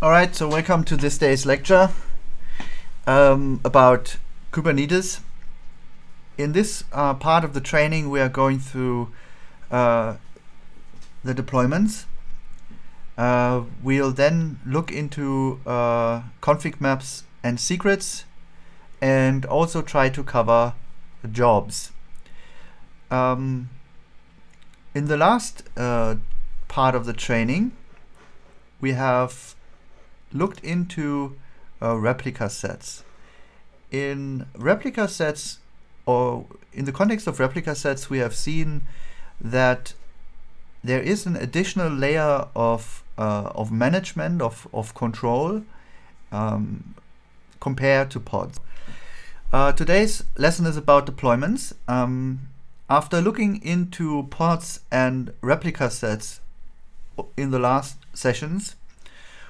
Alright, so welcome to this day's lecture about Kubernetes. In this part of the training we are going through the deployments. We'll then look into config maps and secrets, and also try to cover jobs. In the last part of the training we have looked into replica sets. In replica sets, or in the context of replica sets, we have seen that there is an additional layer of management, of control, compared to pods. Today's lesson is about deployments. After looking into pods and replica sets in the last sessions,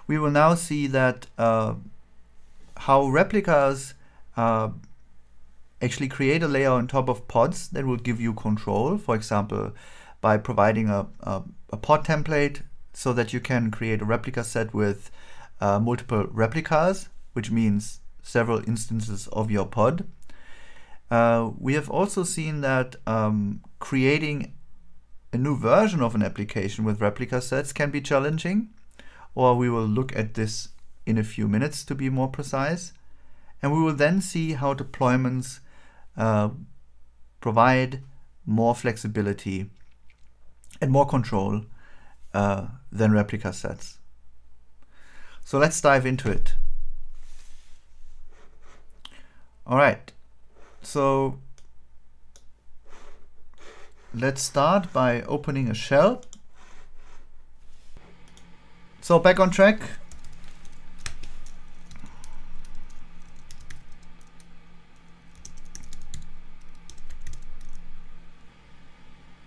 we will now see that how replicas actually create a layer on top of pods that will give you control, for example, by providing a pod template so that you can create a replica set with multiple replicas, which means several instances of your pod. We have also seen that creating a new version of an application with replica sets can be challenging, or we will look at this in a few minutes to be more precise. And we will then see how deployments provide more flexibility and more control than replica sets. So let's dive into it. All right, so let's start by opening a shell. So back on track.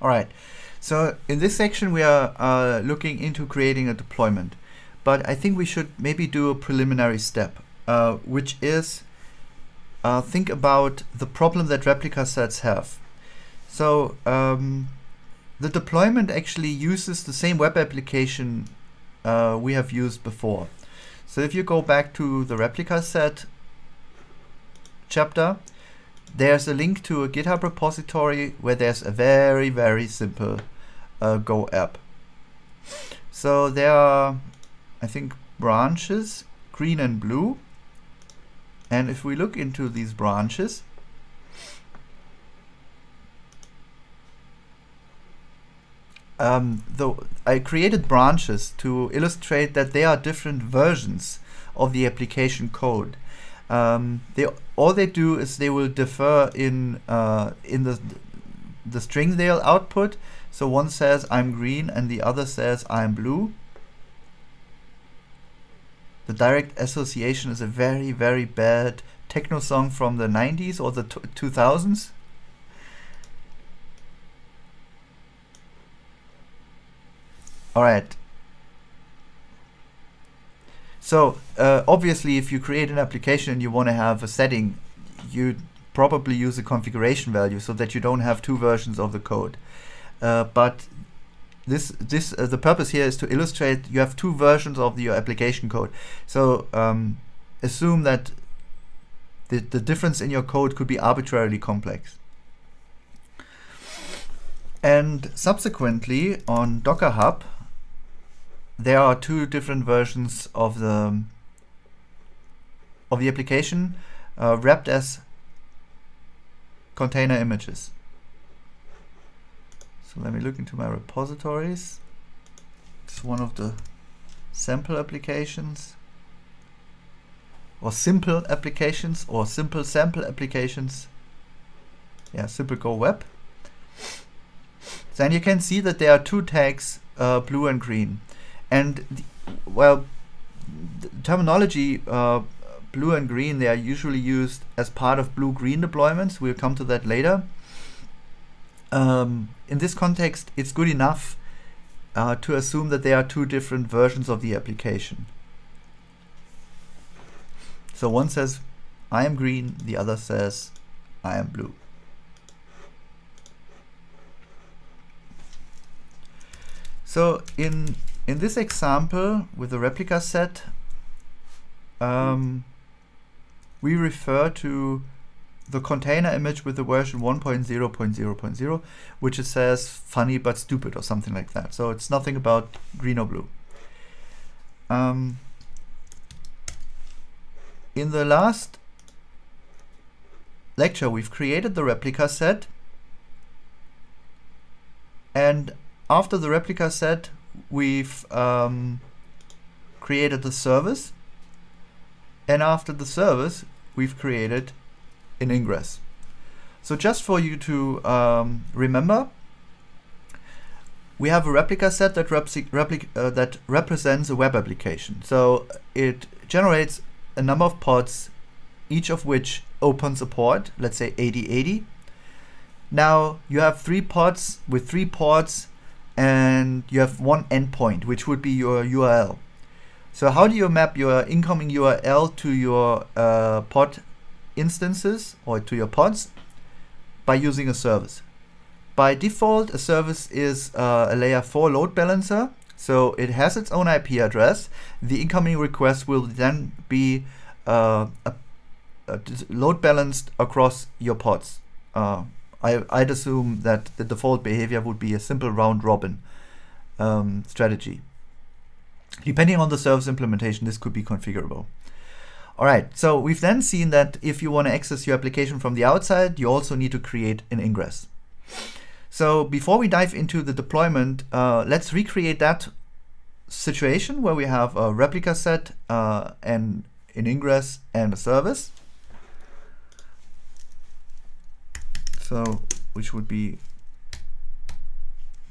All right, so in this section we are looking into creating a deployment, but I think we should maybe do a preliminary step, which is think about the problem that replica sets have. So the deployment actually uses the same web application we have used before. So if you go back to the replica set chapter, there's a link to a GitHub repository where there's a very, very simple Go app. So there are, I think, branches, green and blue. And if we look into these branches, though I created branches to illustrate that they are different versions of the application code. All they do is they will differ in the string they'll output. So one says I'm green and the other says I'm blue. The direct association is a very, very bad techno song from the 90s or the 2000s. All right. So obviously, if you create an application and you want to have a setting, you probably use a configuration value so that you don't have two versions of the code. But the purpose here is to illustrate you have two versions of your application code. So assume that the difference in your code could be arbitrarily complex. And subsequently, on Docker Hub, there are two different versions of the application wrapped as container images. So let me look into my repositories. It's one of the sample applications, or simple applications, or simple sample applications. Yeah, simple Go web. Then you can see that there are two tags, blue and green. And the terminology blue and green, they are usually used as part of blue-green deployments. We'll come to that later. In this context, it's good enough to assume that there are two different versions of the application. So one says I am green, the other says I am blue. So in this example with the replica set, we refer to the container image with the version 1.0.0.0, which it says funny but stupid or something like that. So it's nothing about green or blue. In the last lecture, we've created the replica set. And after the replica set, we've created the service. And after the service, we've created an ingress. So just for you to remember, we have a replica set that, that represents a web application. So it generates a number of pods, each of which opens a port, let's say 8080. Now you have 3 pods with 3 ports, and you have one endpoint, which would be your URL. So how do you map your incoming URL to your pod instances or to your pods? By using a service. By default, a service is a layer 4 load balancer. So it has its own IP address. The incoming request will then be load balanced across your pods. I'd assume that the default behavior would be a simple round robin strategy. Depending on the service implementation, this could be configurable. All right, so we've then seen that if you want to access your application from the outside, you also need to create an ingress. So before we dive into the deployment, let's recreate that situation where we have a replica set and an ingress and a service. So which would be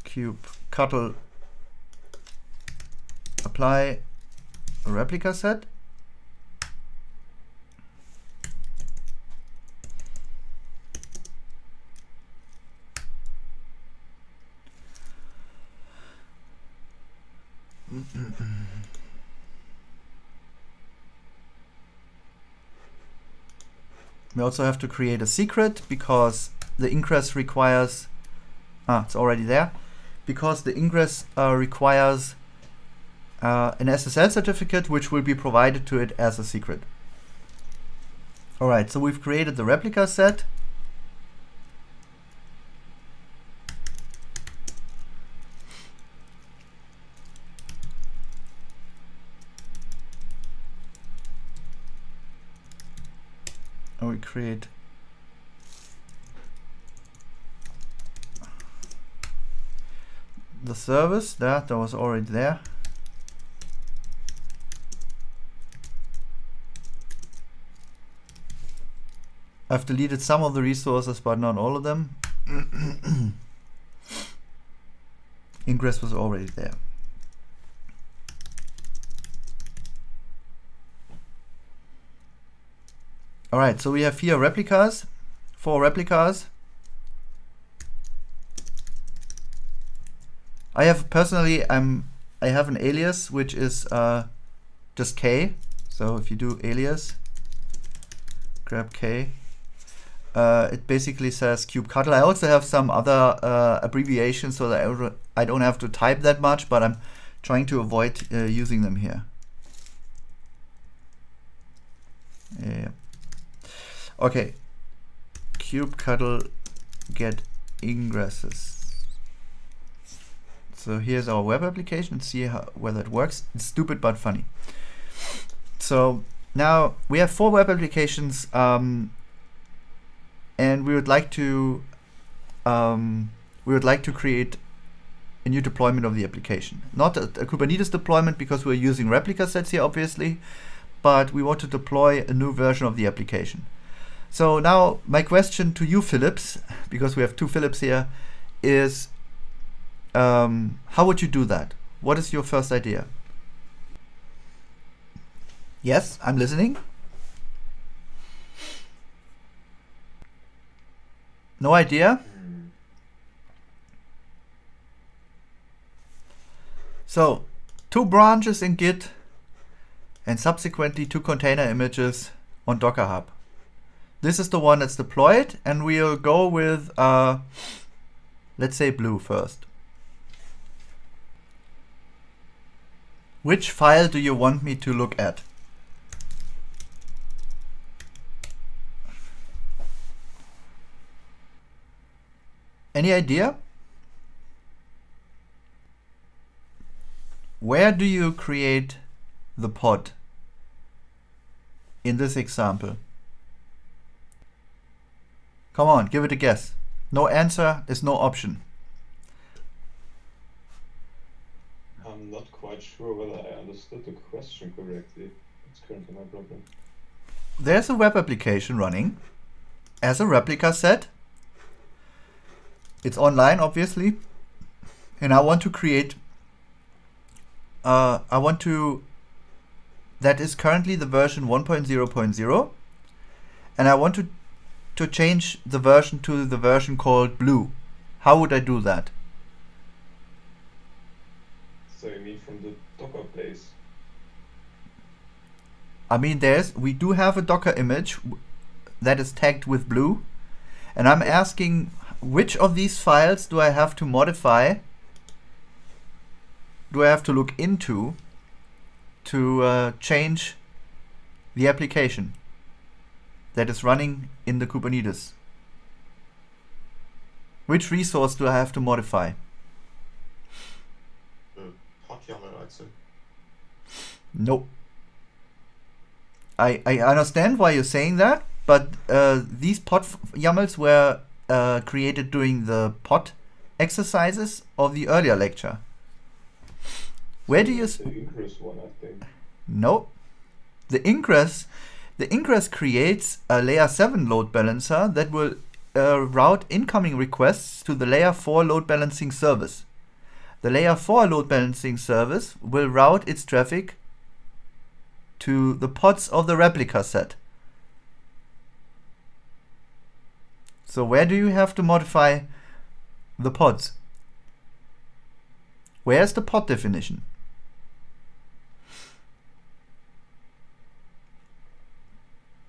kubectl apply a replica set. We also have to create a secret because the ingress requires, it's already there, because the ingress requires an SSL certificate, which will be provided to it as a secret. All right, so we've created the replica set. And we create the service. That was already there. I've deleted some of the resources, but not all of them. Ingress was already there. All right, so we have here replicas, 4 replicas. I have personally, I have an alias which is just K. So if you do alias, grab K, it basically says kubectl. I also have some other abbreviations so that I don't have to type that much, but I'm trying to avoid using them here. Yeah. Okay, kubectl get ingresses. So here's our web application. See whether it works. It's stupid but funny. So now we have 4 web applications, and we would like to create a new deployment of the application. Not a Kubernetes deployment because we're using replica sets here, obviously, but we want to deploy a new version of the application. So now my question to you, Philips, because we have 2 Philips here, is how would you do that? What is your first idea? Yes, I'm listening. No idea? So 2 branches in Git and subsequently 2 container images on Docker Hub. This is the one that's deployed, and we'll go with, let's say blue first. Which file do you want me to look at? Any idea? Where do you create the pod in this example? Come on, give it a guess. No answer is no option. I'm not quite sure whether I understood the question correctly. That's currently my problem. There's a web application running as a replica set. It's online, obviously. And I want to create, that is currently the version 1.0.0. And I want to change the version to the version called blue. How would I do that? So you mean from the Docker place? I mean, we do have a Docker image that is tagged with blue. And I'm asking, which of these files do I have to modify? Do I have to look into to change the application that is running in the Kubernetes? Which resource do I have to modify? Pod YAML, I'd say. Nope. I understand why you're saying that, but these pod YAMLs were created during the pod exercises of the earlier lecture. Where do you... The Ingress one, I think. No. The Ingress creates a layer 7 load balancer that will route incoming requests to the layer 4 load balancing service. The layer 4 load balancing service will route its traffic to the pods of the replica set. So where do you have to modify the pods? Where's the pod definition?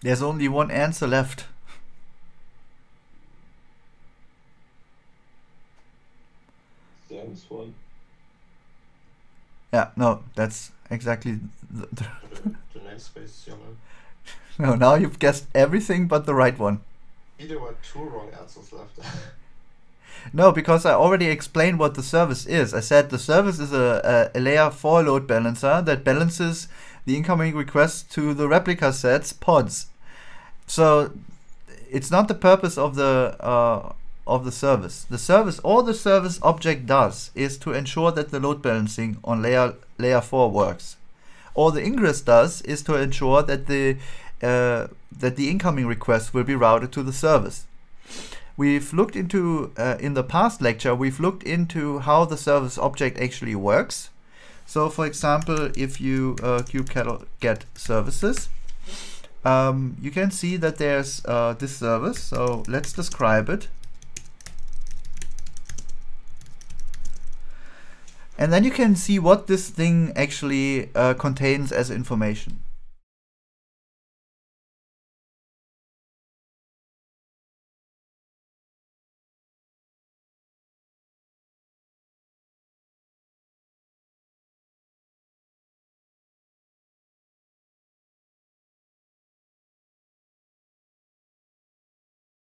There's only one answer left. Sam's one. Yeah, no, that's exactly The namespace YAML. No, now you've guessed everything but the right one. There were two wrong answers left. No, because I already explained what the service is. I said the service is a layer 4 load balancer that balances the incoming requests to the replica sets pods. So it's not the purpose of the service. All the service object does is to ensure that the load balancing on layer 4 works. All the ingress does is to ensure that the incoming request will be routed to the service. We've looked into, in the past lecture, we've looked into how the service object actually works. So for example, if you kubectl get services, you can see that there's this service. So let's describe it. And then you can see what this thing actually contains as information.